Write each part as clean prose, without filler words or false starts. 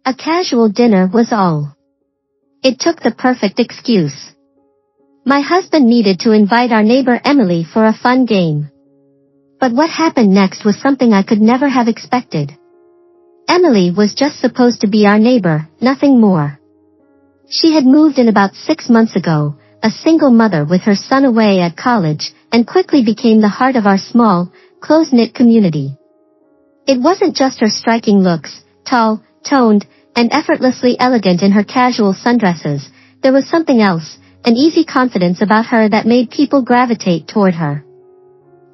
A casual dinner was all. It took the perfect excuse. My husband needed to invite our neighbor Emily for a fun game. But what happened next was something I could never have expected. Emily was just supposed to be our neighbor, nothing more. She had moved in about 6 months ago, a single mother with her son away at college, and quickly became the heart of our small, close-knit community. It wasn't just her striking looks, tall, toned, and effortlessly elegant in her casual sundresses. There was something else, an easy confidence about her that made people gravitate toward her.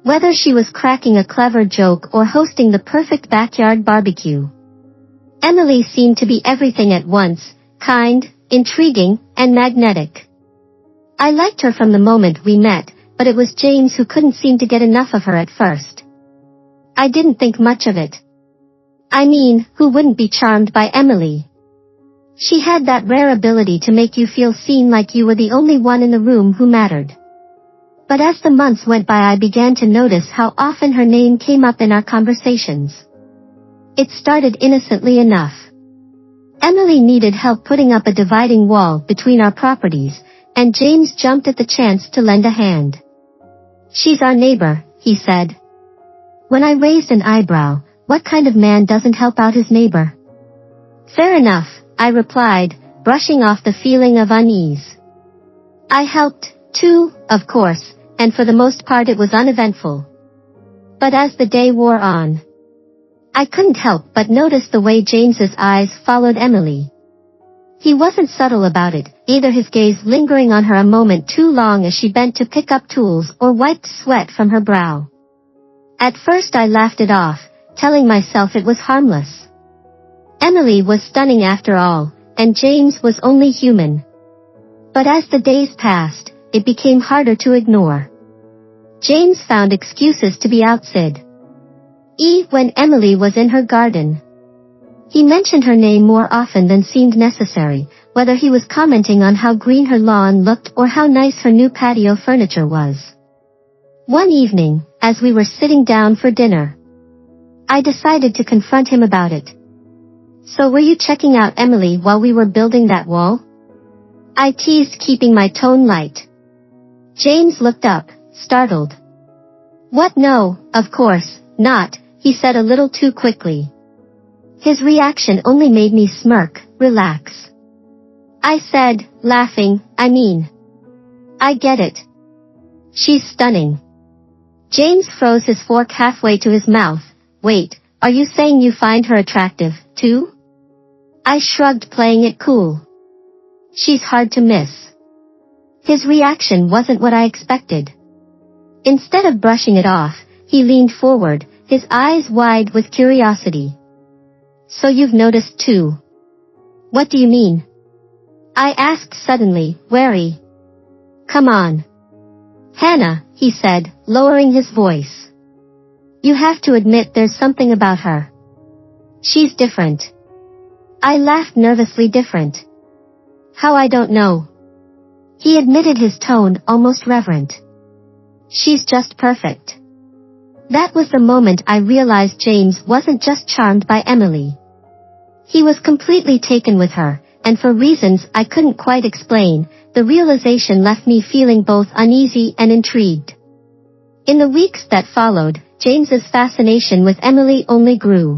Whether she was cracking a clever joke or hosting the perfect backyard barbecue, Emily seemed to be everything at once, kind, intriguing, and magnetic. I liked her from the moment we met, but it was James who couldn't seem to get enough of her at first. I didn't think much of it. I mean, who wouldn't be charmed by Emily? She had that rare ability to make you feel seen, like you were the only one in the room who mattered. But as the months went by, I began to notice how often her name came up in our conversations. It started innocently enough. Emily needed help putting up a dividing wall between our properties, and James jumped at the chance to lend a hand. "She's our neighbor," he said. When I raised an eyebrow, what kind of man doesn't help out his neighbor? "Fair enough," I replied, brushing off the feeling of unease. I helped, too, of course, and for the most part it was uneventful. But as the day wore on, I couldn't help but notice the way James's eyes followed Emily. He wasn't subtle about it, either his gaze lingering on her a moment too long as she bent to pick up tools or wiped sweat from her brow. At first I laughed it off, telling myself it was harmless. Emily was stunning after all, and James was only human. But as the days passed, it became harder to ignore. James found excuses to be outside. When Emily was in her garden, he mentioned her name more often than seemed necessary, whether he was commenting on how green her lawn looked or how nice her new patio furniture was. One evening, as we were sitting down for dinner, I decided to confront him about it. "So were you checking out Emily while we were building that wall?" I teased, keeping my tone light. James looked up, startled. "What? No, of course not," he said a little too quickly. His reaction only made me smirk. "Relax," I said, laughing. I get it. She's stunning." James froze his fork halfway to his mouth. "Wait, are you saying you find her attractive, too?" I shrugged, playing it cool. "She's hard to miss." His reaction wasn't what I expected. Instead of brushing it off, he leaned forward, his eyes wide with curiosity. "So you've noticed too?" "What do you mean?" I asked suddenly, wary. "Come on, Hannah," he said, lowering his voice. "You have to admit there's something about her. She's different." I laughed nervously. "Different? How? I don't know." He admitted, his tone almost reverent. "She's just perfect." That was the moment I realized James wasn't just charmed by Emily. He was completely taken with her, and for reasons I couldn't quite explain, the realization left me feeling both uneasy and intrigued. In the weeks that followed, James's fascination with Emily only grew.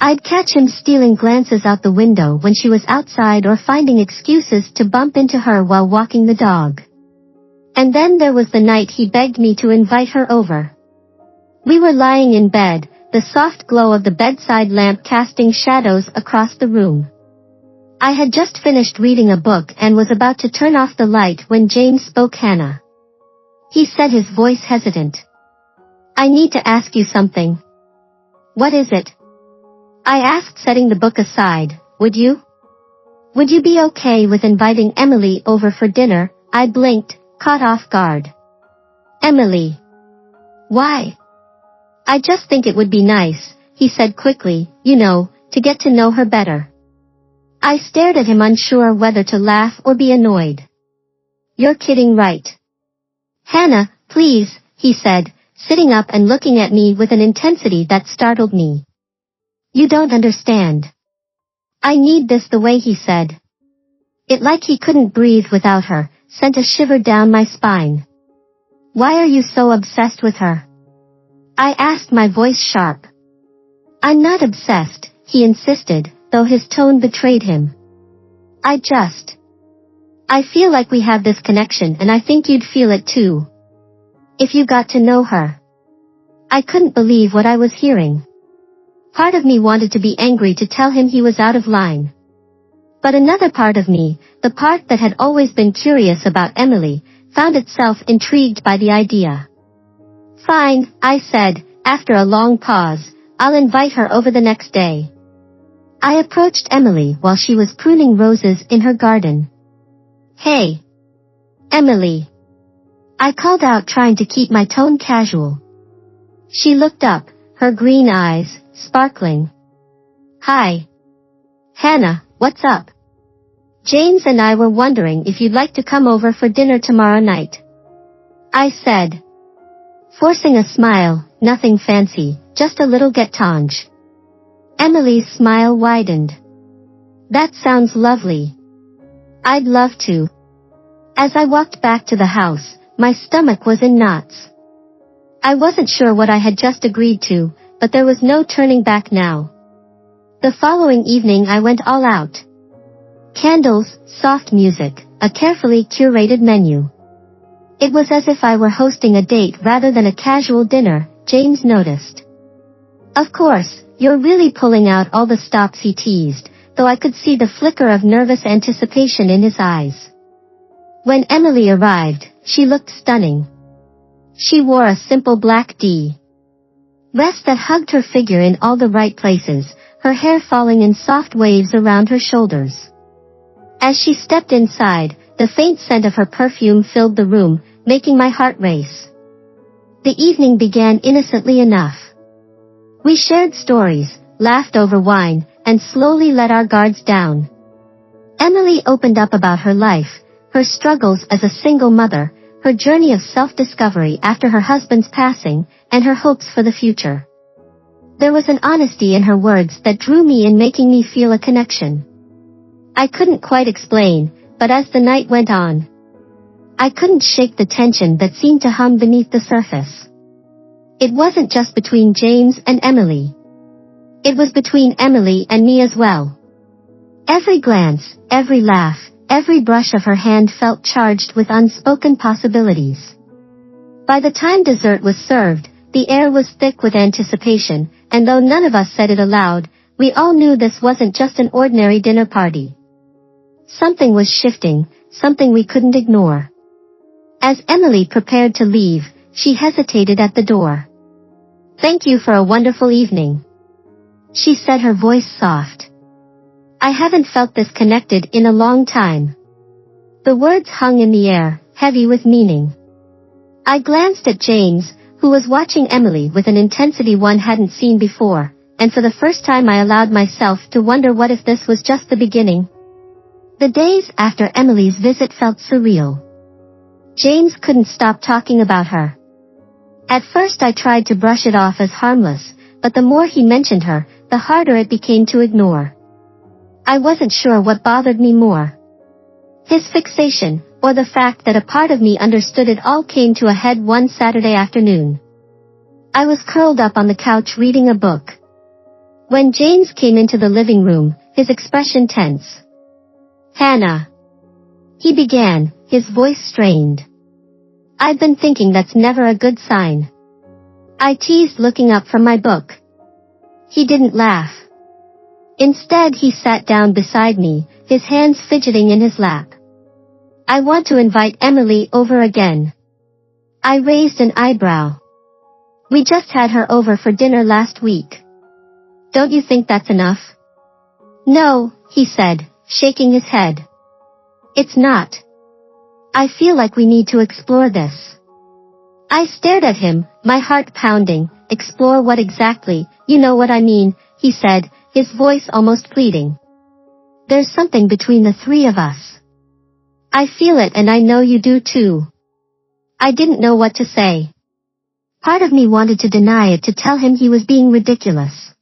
I'd catch him stealing glances out the window when she was outside or finding excuses to bump into her while walking the dog. And then there was the night he begged me to invite her over. We were lying in bed, the soft glow of the bedside lamp casting shadows across the room. I had just finished reading a book and was about to turn off the light when James spoke. "Hannah," he said, his voice hesitant. "I need to ask you something." "What is it?" I asked, setting the book aside. Would you be okay with inviting Emily over for dinner?" I blinked, caught off guard. "Emily? Why?" "I just think it would be nice," he said quickly, to get to know her better." I stared at him, unsure whether to laugh or be annoyed. "You're kidding, right?" "Hannah, please," he said, sitting up and looking at me with an intensity that startled me. "You don't understand. I need this, the way he said it, like he couldn't breathe without her, sent a shiver down my spine. Why are you so obsessed with her? I asked, my voice sharp. I'm not obsessed, he insisted, though his tone betrayed him. I feel like we have this connection, and I think you'd feel it too if you got to know her. I couldn't believe what I was hearing. Part of me wanted to be angry to tell him he was out of line. But another part of me, the part that had always been curious about Emily, found itself intrigued by the idea. Fine, I said, after a long pause, I'll invite her over the next day. I approached Emily while she was pruning roses in her garden. Hey, Emily. I called out, trying to keep my tone casual. She looked up, her green eyes sparkling. Hi. Hannah, what's up? James and I were wondering if you'd like to come over for dinner tomorrow night. I said, forcing a smile, nothing fancy, just a little get-tange. Emily's smile widened. That sounds lovely. I'd love to. As I walked back to the house, my stomach was in knots. I wasn't sure what I had just agreed to, but there was no turning back now. The following evening I went all out. Candles, soft music, a carefully curated menu. It was as if I were hosting a date rather than a casual dinner, James noticed. Of course, you're really pulling out all the stops, he teased, though I could see the flicker of nervous anticipation in his eyes. When Emily arrived, she looked stunning. She wore a simple black dress that hugged her figure in all the right places, her hair falling in soft waves around her shoulders. As she stepped inside, the faint scent of her perfume filled the room, making my heart race. The evening began innocently enough. We shared stories, laughed over wine, and slowly let our guards down. Emily opened up about her life, her struggles as a single mother, her journey of self-discovery after her husband's passing, and her hopes for the future. There was an honesty in her words that drew me in, making me feel a connection. I couldn't quite explain, but as the night went on, I couldn't shake the tension that seemed to hum beneath the surface. It wasn't just between James and Emily. It was between Emily and me as well. Every glance, every laugh, every brush of her hand felt charged with unspoken possibilities. By the time dessert was served, the air was thick with anticipation, and though none of us said it aloud, we all knew this wasn't just an ordinary dinner party. Something was shifting, something we couldn't ignore. As Emily prepared to leave, she hesitated at the door. Thank you for a wonderful evening, she said, her voice soft. I haven't felt this connected in a long time. The words hung in the air, heavy with meaning. I glanced at James, who was watching Emily with an intensity one hadn't seen before, and for the first time I allowed myself to wonder, what if this was just the beginning? The days after Emily's visit felt surreal. James couldn't stop talking about her. At first I tried to brush it off as harmless, but the more he mentioned her, the harder it became to ignore. I wasn't sure what bothered me more. His fixation, or the fact that a part of me understood it all, came to a head one Saturday afternoon. I was curled up on the couch reading a book. When James came into the living room, his expression tense. Hannah, he began, his voice strained. I've been thinking that's never a good sign, I teased, looking up from my book. He didn't laugh. Instead, he sat down beside me, his hands fidgeting in his lap. I want to invite Emily over again. I raised an eyebrow. We just had her over for dinner last week. Don't you think that's enough? No, he said, shaking his head. It's not. I feel like we need to explore this. I stared at him, my heart pounding. Explore what exactly? You know what I mean, he said, his voice almost pleading. There's something between the three of us. I feel it, and I know you do too. I didn't know what to say. Part of me wanted to deny it, to tell him he was being ridiculous.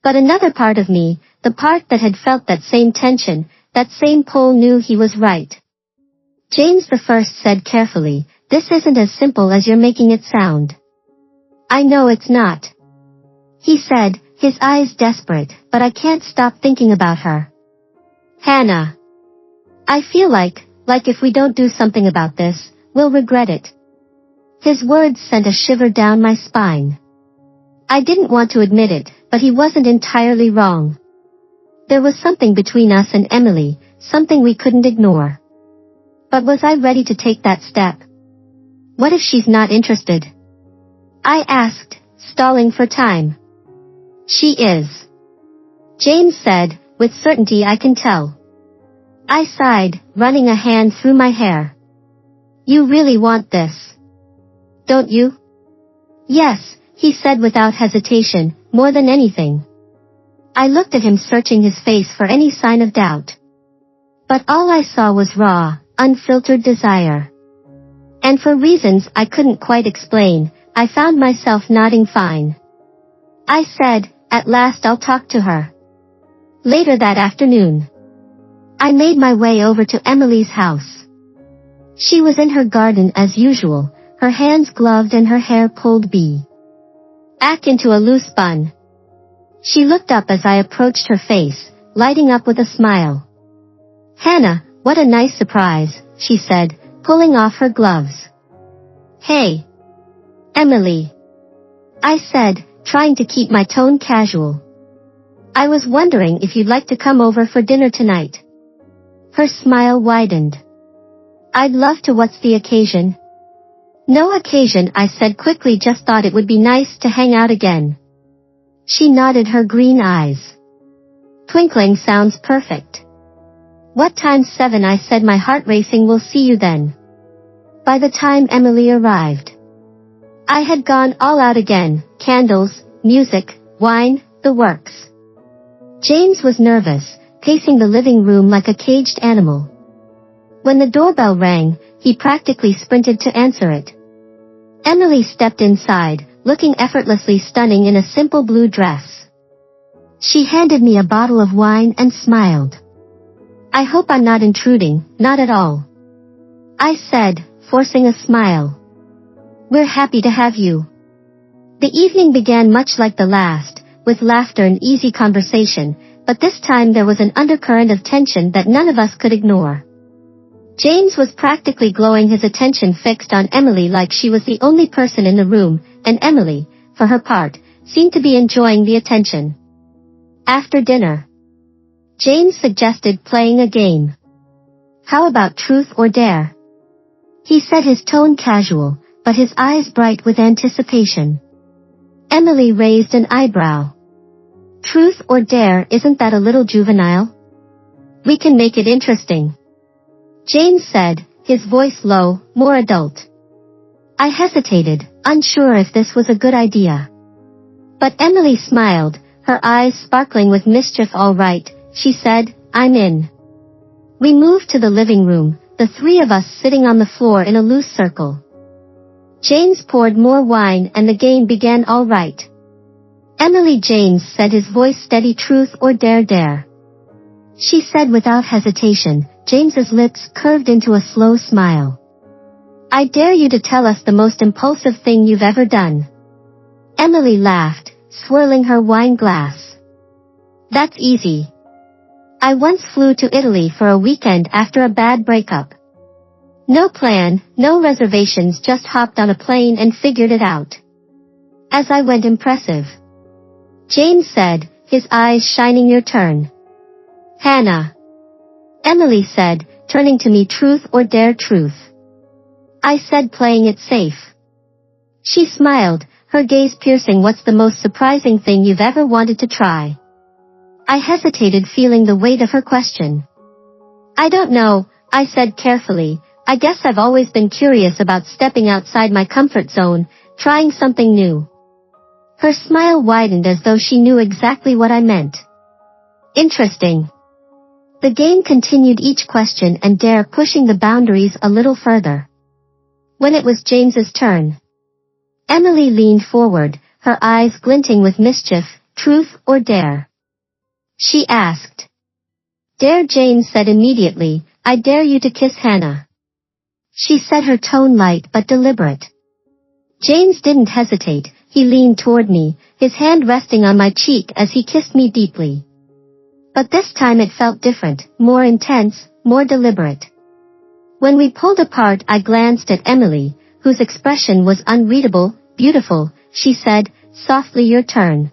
But another part of me, the part that had felt that same tension, that same pull knew he was right. James I said carefully, "This isn't as simple as you're making it sound." "I know it's not," he said, his eyes desperate, "but I can't stop thinking about her. Hannah. I feel like if we don't do something about this, we'll regret it." His words sent a shiver down my spine. I didn't want to admit it, but he wasn't entirely wrong. There was something between us and Emily, something we couldn't ignore. But was I ready to take that step? What if she's not interested? I asked, stalling for time. "She is," James said, "with certainty I can tell." I sighed, running a hand through my hair. "You really want this, don't you?" "Yes," he said without hesitation, "more than anything." I looked at him, searching his face for any sign of doubt. But all I saw was raw, unfiltered desire. And for reasons I couldn't quite explain, I found myself nodding fine. I said, "At last I'll talk to her." Later that afternoon, I made my way over to Emily's house. She was in her garden as usual, her hands gloved and her hair pulled back into a loose bun. She looked up as I approached, her face lighting up with a smile. "Hannah, what a nice surprise," she said, pulling off her gloves. "Hey, Emily," I said, trying to keep my tone casual. "I was wondering if you'd like to come over for dinner tonight." Her smile widened. "I'd love to. What's the occasion?" "No occasion," I said quickly, "just thought it would be nice to hang out again." She nodded, her green eyes twinkling. "Sounds perfect." "What time?" "7," I said, my heart racing. "We'll see you then." By the time Emily arrived, I had gone all out again, candles, music, wine, the works. James was nervous, pacing the living room like a caged animal. When the doorbell rang, he practically sprinted to answer it. Emily stepped inside, looking effortlessly stunning in a simple blue dress. She handed me a bottle of wine and smiled. "I hope I'm not intruding." "Not at all," I said, forcing a smile. "We're happy to have you." The evening began much like the last, with laughter and easy conversation, but this time there was an undercurrent of tension that none of us could ignore. James was practically glowing, his attention fixed on Emily like she was the only person in the room, and Emily, for her part, seemed to be enjoying the attention. After dinner, James suggested playing a game. "How about truth or dare?" He said, his tone casual, but his eyes bright with anticipation. Emily raised an eyebrow. "Truth or dare? Isn't that a little juvenile? We can make it interesting," James said, his voice low, more adult. I hesitated, unsure if this was a good idea. But Emily smiled, her eyes sparkling with mischief. "All right," she said, "I'm in." We moved to the living room, the three of us sitting on the floor in a loose circle. James poured more wine and the game began. "All right, Emily," James said, his voice steady. "Truth or dare?" "Dare," she said without hesitation. James's lips curved into a slow smile. "I dare you to tell us the most impulsive thing you've ever done." Emily laughed, swirling her wine glass. "That's easy. I once flew to Italy for a weekend after a bad breakup. No plan, no reservations, just hopped on a plane and figured it out as I went." "Impressive," James said, his eyes shining. "Your turn, Hannah," Emily said, turning to me. "Truth or dare?" "Truth," I said, playing it safe. She smiled, her gaze piercing. "What's the most surprising thing you've ever wanted to try?" I hesitated, feeling the weight of her question. "I don't know," I said carefully. "I guess I've always been curious about stepping outside my comfort zone, trying something new." Her smile widened as though she knew exactly what I meant. "Interesting." The game continued, each question and dare pushing the boundaries a little further. When it was James's turn, Emily leaned forward, her eyes glinting with mischief. "Truth or dare?" she asked. Dare, James said immediately. I dare you to kiss Hannah. She said, her tone light but deliberate. James didn't hesitate. He leaned toward me, his hand resting on my cheek as he kissed me deeply. But this time it felt different, more intense, more deliberate. When we pulled apart, I glanced at Emily, whose expression was unreadable. Beautiful, she said, softly. Your turn.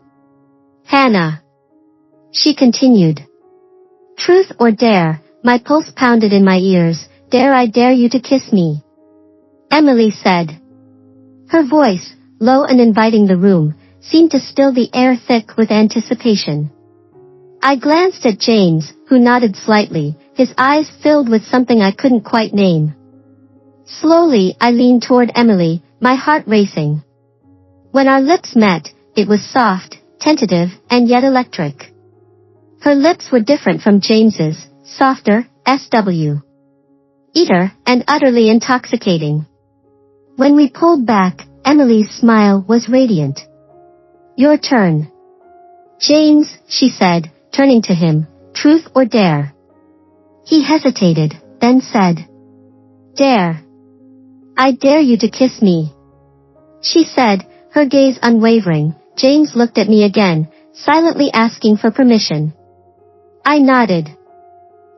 Hannah. She continued. Truth or dare? My pulse pounded in my ears. Dare, I dare you to kiss me. Emily said. Her voice, low and inviting the room, seemed to still the air thick with anticipation. I glanced at James, who nodded slightly, his eyes filled with something I couldn't quite name. Slowly, I leaned toward Emily, my heart racing. When our lips met, it was soft, tentative, and yet electric. Her lips were different from James's, softer, eater, and utterly intoxicating. When we pulled back, Emily's smile was radiant. Your turn. James, she said, turning to him, truth or dare? He hesitated, then said. Dare. I dare you to kiss me. She said, her gaze unwavering. James looked at me again, silently asking for permission. I nodded.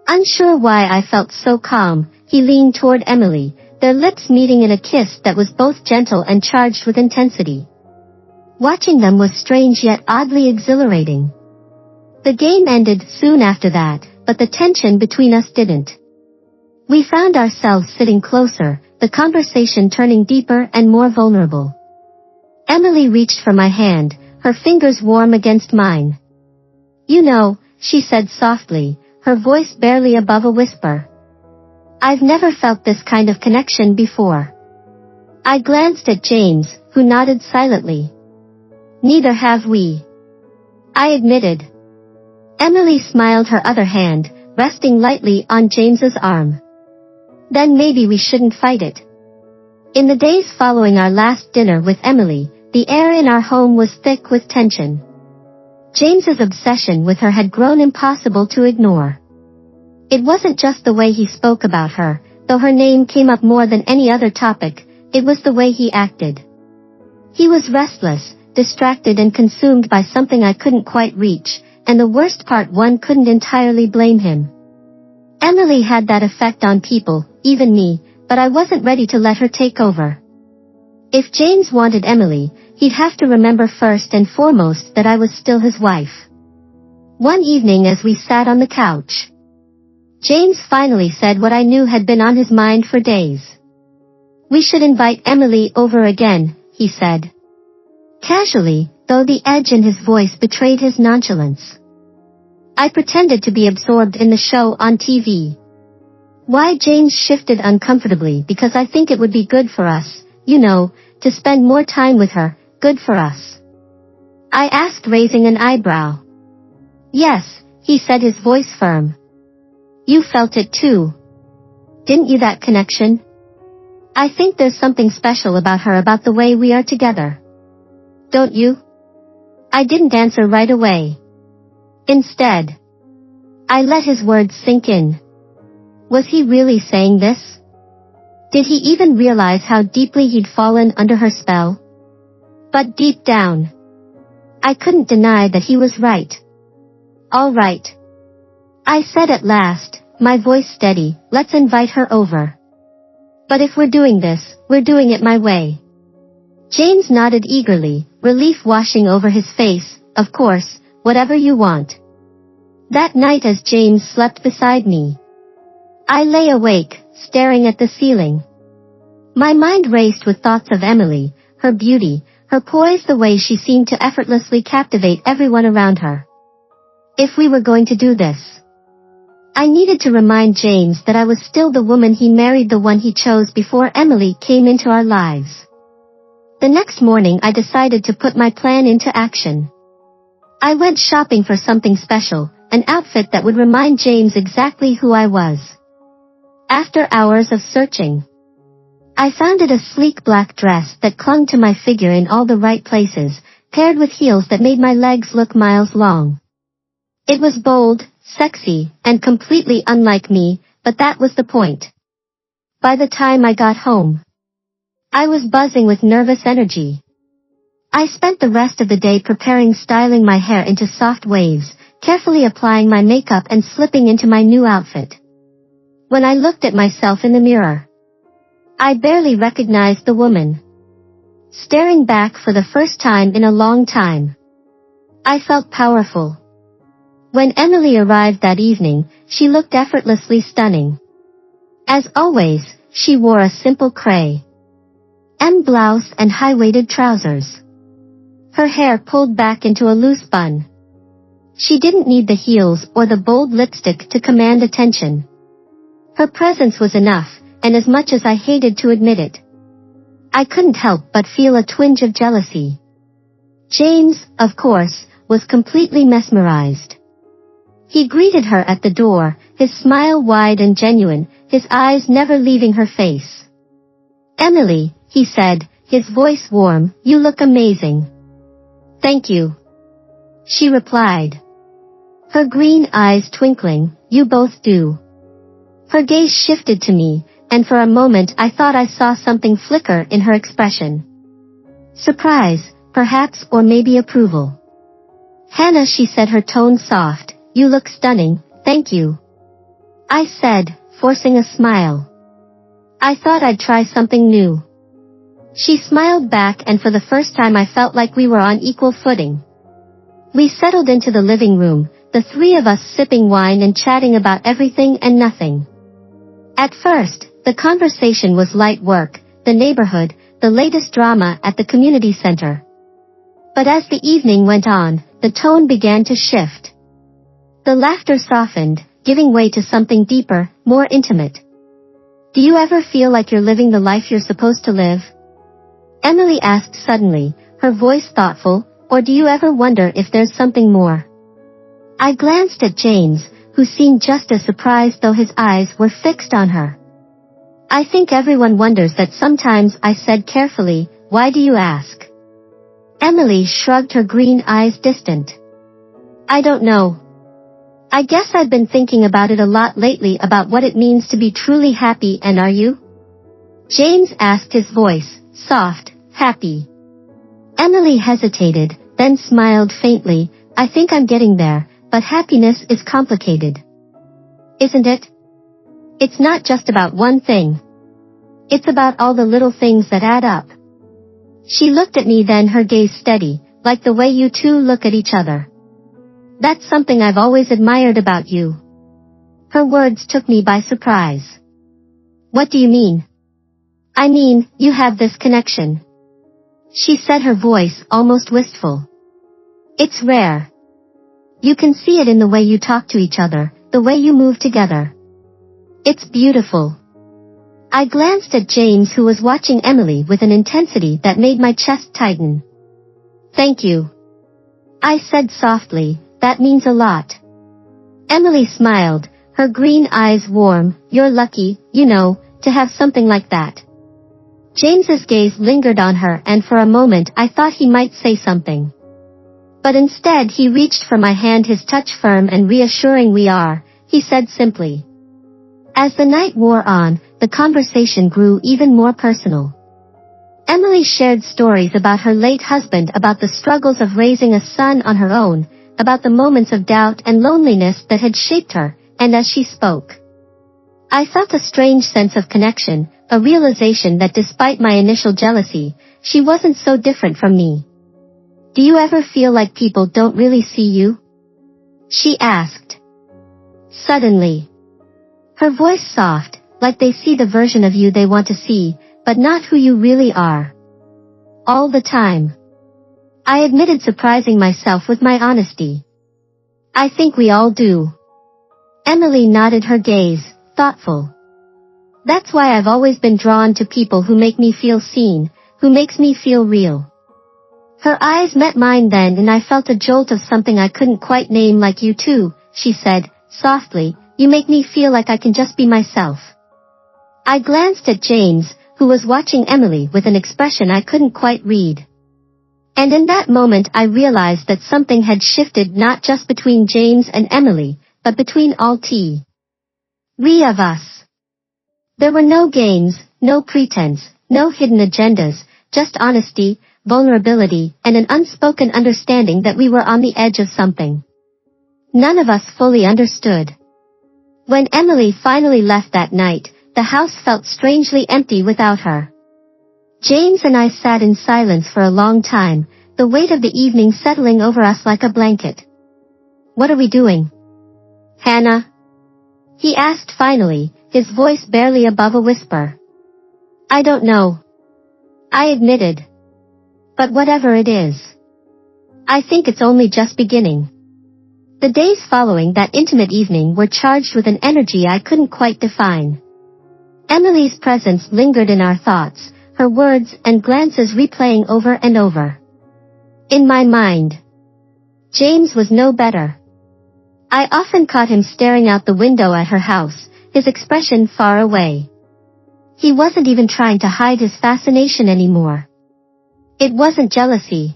Unsure why I felt so calm, he leaned toward Emily, their lips meeting in a kiss that was both gentle and charged with intensity. Watching them was strange yet oddly exhilarating. The game ended soon after that, but the tension between us didn't. We found ourselves sitting closer, the conversation turning deeper and more vulnerable. Emily reached for my hand, her fingers warm against mine. You know, she said softly, her voice barely above a whisper. I've never felt this kind of connection before. I glanced at James, who nodded silently. Neither have we. I admitted. Emily smiled, her other hand resting lightly on James's arm. Then maybe we shouldn't fight it. In the days following our last dinner with Emily, the air in our home was thick with tension. James's obsession with her had grown impossible to ignore. It wasn't just the way he spoke about her, though her name came up more than any other topic, it was the way he acted. He was restless, distracted and consumed by something I couldn't quite reach, and the worst part, one couldn't entirely blame him. Emily had that effect on people, even me, but I wasn't ready to let her take over. If James wanted Emily, he'd have to remember first and foremost that I was still his wife. One evening as we sat on the couch, James finally said what I knew had been on his mind for days. We should invite Emily over again, he said. Casually, though the edge in his voice betrayed his nonchalance. I pretended to be absorbed in the show on TV. Why? James shifted uncomfortably. Because I think it would be good for us, you know, to spend more time with her. Good for us? I asked, raising an eyebrow. Yes, he said, his voice firm. You felt it too. Didn't you? That connection? I think there's something special about her, about the way we are together. Don't you? I didn't answer right away. Instead, I let his words sink in. Was he really saying this? Did he even realize how deeply he'd fallen under her spell? But deep down, I couldn't deny that he was right. All right, I said at last, my voice steady, let's invite her over. But if we're doing this, we're doing it my way. James nodded eagerly, relief washing over his face. Of course, whatever you want. That night as James slept beside me, I lay awake, staring at the ceiling. My mind raced with thoughts of Emily, her beauty, her poise, the way she seemed to effortlessly captivate everyone around her. If we were going to do this, I needed to remind James that I was still the woman he married, the one he chose before Emily came into our lives. The next morning I decided to put my plan into action. I went shopping for something special, an outfit that would remind James exactly who I was. After hours of searching, I found a sleek black dress that clung to my figure in all the right places, paired with heels that made my legs look miles long. It was bold, sexy, and completely unlike me, but that was the point. By the time I got home, I was buzzing with nervous energy. I spent the rest of the day styling my hair into soft waves, carefully applying my makeup and slipping into my new outfit. When I looked at myself in the mirror, I barely recognized the woman staring back for the first time in a long time. I felt powerful. When Emily arrived that evening, she looked effortlessly stunning. As always, she wore a simple M blouse and high-waisted trousers. Her hair pulled back into a loose bun. She didn't need the heels or the bold lipstick to command attention. Her presence was enough, and as much as I hated to admit it, I couldn't help but feel a twinge of jealousy. James, of course, was completely mesmerized. He greeted her at the door, his smile wide and genuine, his eyes never leaving her face. "Emily," he said, his voice warm, "you look amazing." "Thank you," she replied, her green eyes twinkling. "You both do." Her gaze shifted to me, and for a moment I thought I saw something flicker in her expression. Surprise, perhaps, or maybe approval. "Hannah," she said, her tone soft, "you look stunning, thank you," I said, forcing a smile. "I thought I'd try something new." She smiled back, and for the first time I felt like we were on equal footing. We settled into the living room, the three of us sipping wine and chatting about everything and nothing. At first, the conversation was light: work, the neighborhood, the latest drama at the community center. But as the evening went on, the tone began to shift. The laughter softened, giving way to something deeper, more intimate. "Do you ever feel like you're living the life you're supposed to live?" Emily asked suddenly, her voice thoughtful, "Or do you ever wonder if there's something more?" I glanced at James, who seemed just as surprised, though his eyes were fixed on her. "I think everyone wonders that sometimes," I said carefully. "Why do you ask?" Emily shrugged, her green eyes distant. "I don't know. I guess I've been thinking about it a lot lately, about what it means to be truly happy." "And are you?" James asked, his voice soft. "Happy?" Emily hesitated, then smiled faintly. "I think I'm getting there, but happiness is complicated. Isn't it? It's not just about one thing. It's about all the little things that add up." She looked at me, then her gaze steady, "Like the way you two look at each other. That's something I've always admired about you." Her words took me by surprise. "What do you mean?" "I mean, you have this connection," she said, her voice almost wistful. "It's rare. You can see it in the way you talk to each other, the way you move together. It's beautiful." I glanced at James, who was watching Emily with an intensity that made my chest tighten. "Thank you," I said softly, "that means a lot." Emily smiled, her green eyes warm. "You're lucky, to have something like that." James's gaze lingered on her, and for a moment I thought he might say something. But instead he reached for my hand, his touch firm and reassuring. "We are," he said simply. As the night wore on, the conversation grew even more personal. Emily shared stories about her late husband, about the struggles of raising a son on her own, about the moments of doubt and loneliness that had shaped her, and as she spoke, I felt a strange sense of connection, a realization that despite my initial jealousy, she wasn't so different from me. "Do you ever feel like people don't really see you?" she asked. Suddenly, her voice soft, "Like they see the version of you they want to see, but not who you really are." "All the time," I admitted, surprising myself with my honesty. "I think we all do." Emily nodded, her gaze thoughtful. "That's why I've always been drawn to people who make me feel seen, who makes me feel real." Her eyes met mine then, and I felt a jolt of something I couldn't quite name. "Like you too," she said softly. "You make me feel like I can just be myself." I glanced at James, who was watching Emily with an expression I couldn't quite read. And in that moment I realized that something had shifted not just between James and Emily, but between all three of us. There were no games, no pretense, no hidden agendas, just honesty, vulnerability, and an unspoken understanding that we were on the edge of something none of us fully understood. When Emily finally left that night, the house felt strangely empty without her. James and I sat in silence for a long time, the weight of the evening settling over us like a blanket. "What are we doing, Hannah?" he asked finally, his voice barely above a whisper. "I don't know," I admitted. "But whatever it is, I think it's only just beginning." The days following that intimate evening were charged with an energy I couldn't quite define. Emily's presence lingered in our thoughts, her words and glances replaying over and over. In my mind, James was no better. I often caught him staring out the window at her house, his expression far away. He wasn't even trying to hide his fascination anymore. It wasn't jealousy,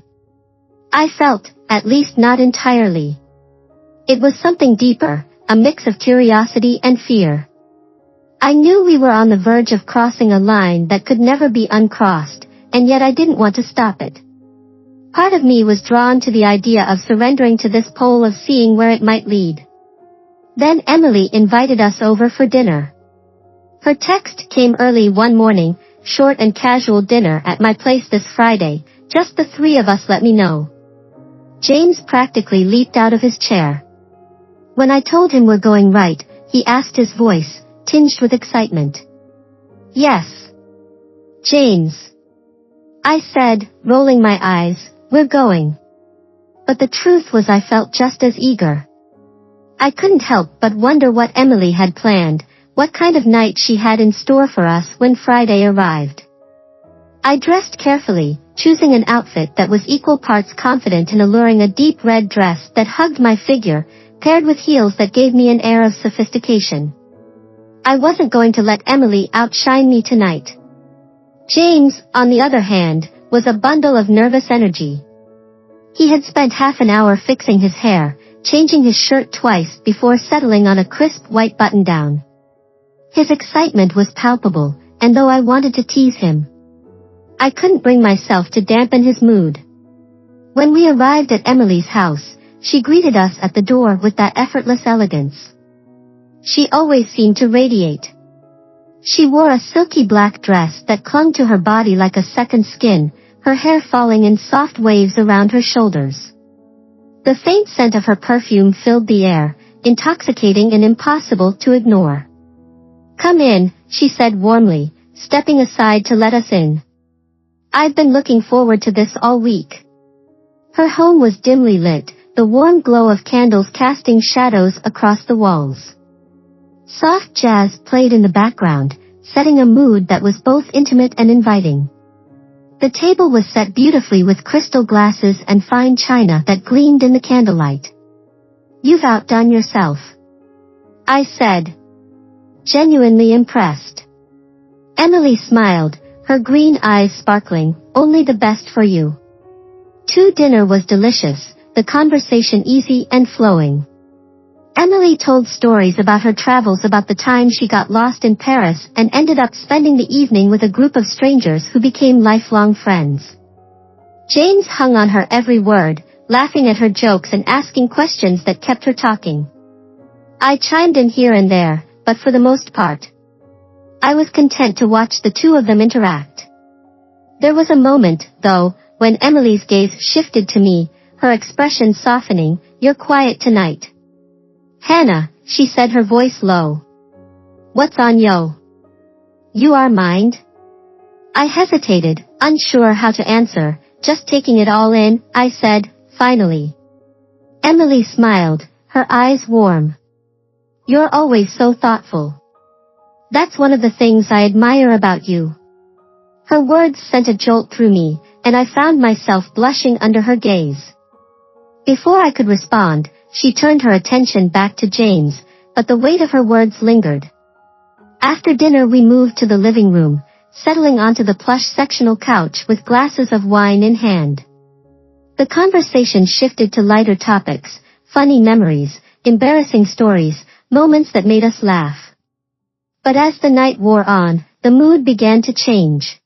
I felt, at least not entirely. It was something deeper, a mix of curiosity and fear. I knew we were on the verge of crossing a line that could never be uncrossed, and yet I didn't want to stop it. Part of me was drawn to the idea of surrendering to this pole of seeing where it might lead. Then Emily invited us over for dinner. Her text came early one morning, "Short and casual dinner at my place this Friday, just the three of us, let me know." James practically leaped out of his chair. When I told him we're going, right, he asked, his voice tinged with excitement. "Yes, James," I said, rolling my eyes, "we're going." But the truth was I felt just as eager. I couldn't help but wonder what Emily had planned, what kind of night she had in store for us when Friday arrived. I dressed carefully, choosing an outfit that was equal parts confident and alluring, a deep red dress that hugged my figure, paired with heels that gave me an air of sophistication. I wasn't going to let Emily outshine me tonight. James, on the other hand, was a bundle of nervous energy. He had spent half an hour fixing his hair, changing his shirt twice before settling on a crisp white button-down. His excitement was palpable, and though I wanted to tease him, I couldn't bring myself to dampen his mood. When we arrived at Emily's house, she greeted us at the door with that effortless elegance she always seemed to radiate. She wore a silky black dress that clung to her body like a second skin, her hair falling in soft waves around her shoulders. The faint scent of her perfume filled the air, intoxicating and impossible to ignore. "Come in," she said warmly, stepping aside to let us in. "I've been looking forward to this all week." Her home was dimly lit, the warm glow of candles casting shadows across the walls. Soft jazz played in the background, setting a mood that was both intimate and inviting. The table was set beautifully with crystal glasses and fine china that gleamed in the candlelight. "You've outdone yourself," I said, genuinely impressed. Emily smiled, her green eyes sparkling, "Only the best for you." Dinner was delicious, the conversation easy and flowing. Emily told stories about her travels, about the time she got lost in Paris and ended up spending the evening with a group of strangers who became lifelong friends. James hung on her every word, laughing at her jokes and asking questions that kept her talking. I chimed in here and there, but for the most part, I was content to watch the two of them interact. There was a moment, though, when Emily's gaze shifted to me, her expression softening. "You're quiet tonight, Hannah," she said, her voice low. "What's on yo? You are mind?" I hesitated, unsure how to answer, just taking it all in, I said, finally. Emily smiled, her eyes warm. "You're always so thoughtful. That's one of the things I admire about you." Her words sent a jolt through me, and I found myself blushing under her gaze. Before I could respond, she turned her attention back to James, but the weight of her words lingered. After dinner we moved to the living room, settling onto the plush sectional couch with glasses of wine in hand. The conversation shifted to lighter topics, funny memories, embarrassing stories, moments that made us laugh. But as the night wore on, the mood began to change.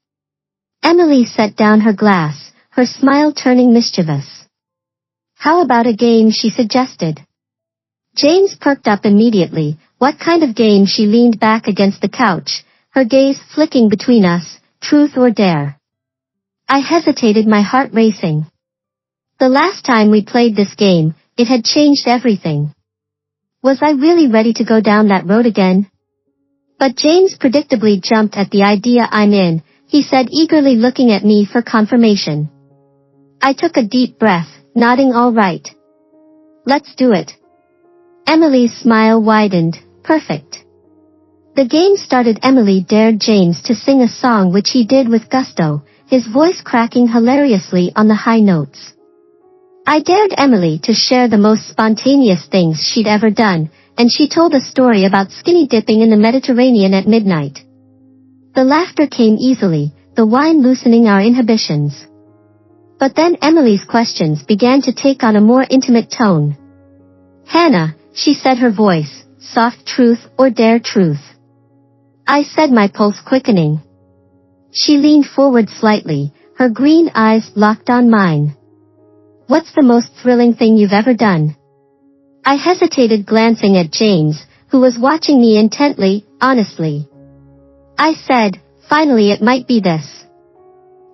Emily set down her glass, her smile turning mischievous. "How about a game?" she suggested. James perked up immediately. "What kind of game?" She leaned back against the couch, her gaze flicking between us, truth or dare. I hesitated, my heart racing. The last time we played this game, it had changed everything. Was I really ready to go down that road again? But James predictably jumped at the idea. "I'm in," he said eagerly, looking at me for confirmation. I took a deep breath, nodding. "All right. Let's do it." Emily's smile widened. "Perfect." The game started. Emily dared James to sing a song, which he did with gusto, his voice cracking hilariously on the high notes. I dared Emily to share the most spontaneous things she'd ever done, and she told a story about skinny dipping in the Mediterranean at midnight. The laughter came easily, the wine loosening our inhibitions. But then Emily's questions began to take on a more intimate tone. "Hannah," she said, her voice, soft, "truth or dare?" "Truth," I said, my pulse quickening. She leaned forward slightly, her green eyes locked on mine. "What's the most thrilling thing you've ever done?" I hesitated, glancing at James, who was watching me intently. "Honestly," I said, "finally it might be this."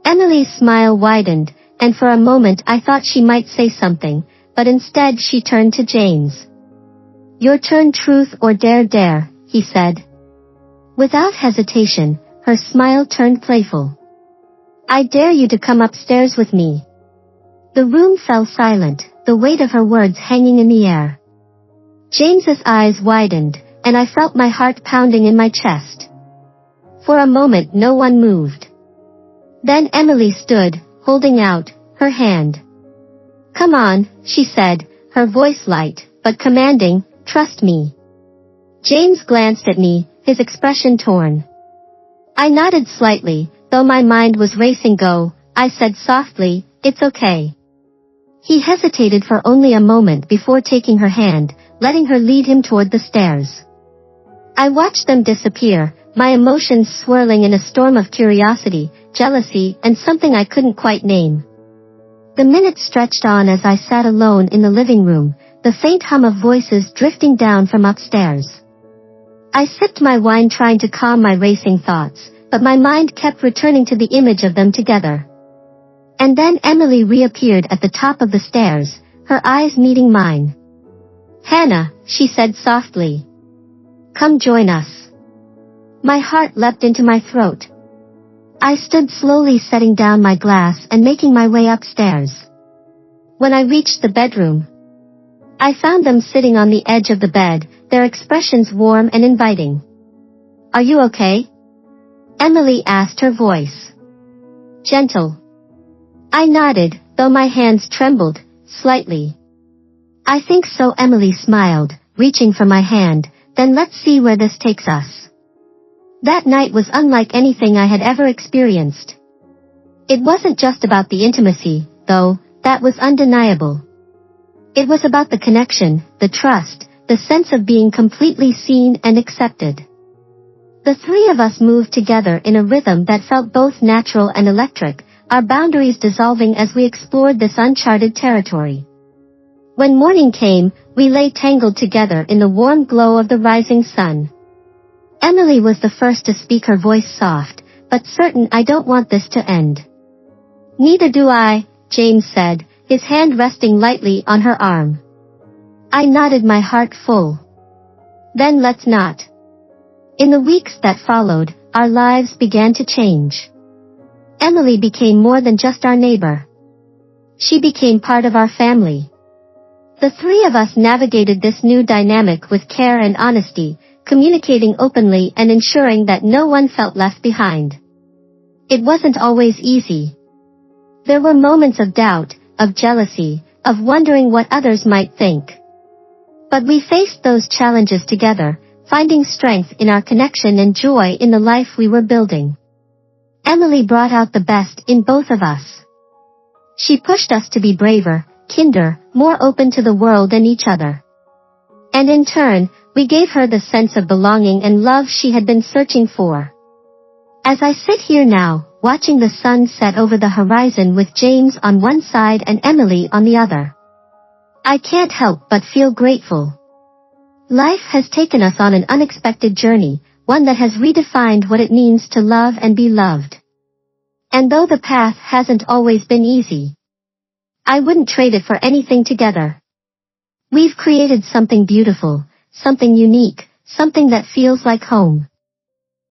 Emily's smile widened, and for a moment I thought she might say something, but instead she turned to James. "Your turn." "Truth or dare?" "Dare," he said. Without hesitation, her smile turned playful. "I dare you to come upstairs with me." The room fell silent, the weight of her words hanging in the air. James's eyes widened, and I felt my heart pounding in my chest. For a moment no one moved. Then Emily stood, holding out her hand. "Come on," she said, her voice light, but commanding. "Trust me." James glanced at me, his expression torn. I nodded slightly, though my mind was racing. "Go," I said softly, "it's okay." He hesitated for only a moment before taking her hand, letting her lead him toward the stairs. I watched them disappear, my emotions swirling in a storm of curiosity, jealousy, and something I couldn't quite name. The minutes stretched on as I sat alone in the living room, the faint hum of voices drifting down from upstairs. I sipped my wine, trying to calm my racing thoughts, but my mind kept returning to the image of them together. And then Emily reappeared at the top of the stairs, her eyes meeting mine. "Hannah," she said softly. "Come join us." My heart leapt into my throat. I stood slowly, setting down my glass and making my way upstairs. When I reached the bedroom, I found them sitting on the edge of the bed, their expressions warm and inviting. "Are you okay?" Emily asked, her voice gentle. I nodded, though my hands trembled slightly. "I think so," Emily smiled, reaching for my hand. "Then let's see where this takes us." That night was unlike anything I had ever experienced. It wasn't just about the intimacy, though, that was undeniable. It was about the connection, the trust, the sense of being completely seen and accepted. The three of us moved together in a rhythm that felt both natural and electric, our boundaries dissolving as we explored this uncharted territory. When morning came, we lay tangled together in the warm glow of the rising sun. Emily was the first to speak, her voice soft, but certain. "I don't want this to end." "Neither do I," James said, his hand resting lightly on her arm. I nodded, my heart full. "Then let's not." In the weeks that followed, our lives began to change. Emily became more than just our neighbor. She became part of our family. The three of us navigated this new dynamic with care and honesty, communicating openly and ensuring that no one felt left behind. It wasn't always easy. There were moments of doubt, of jealousy, of wondering what others might think. But we faced those challenges together, finding strength in our connection and joy in the life we were building. Emily brought out the best in both of us. She pushed us to be braver, kinder, more open to the world and each other. And in turn, we gave her the sense of belonging and love she had been searching for. As I sit here now, watching the sun set over the horizon with James on one side and Emily on the other, I can't help but feel grateful. Life has taken us on an unexpected journey, one that has redefined what it means to love and be loved. And though the path hasn't always been easy, I wouldn't trade it for anything together. We've created something beautiful, something unique, something that feels like home.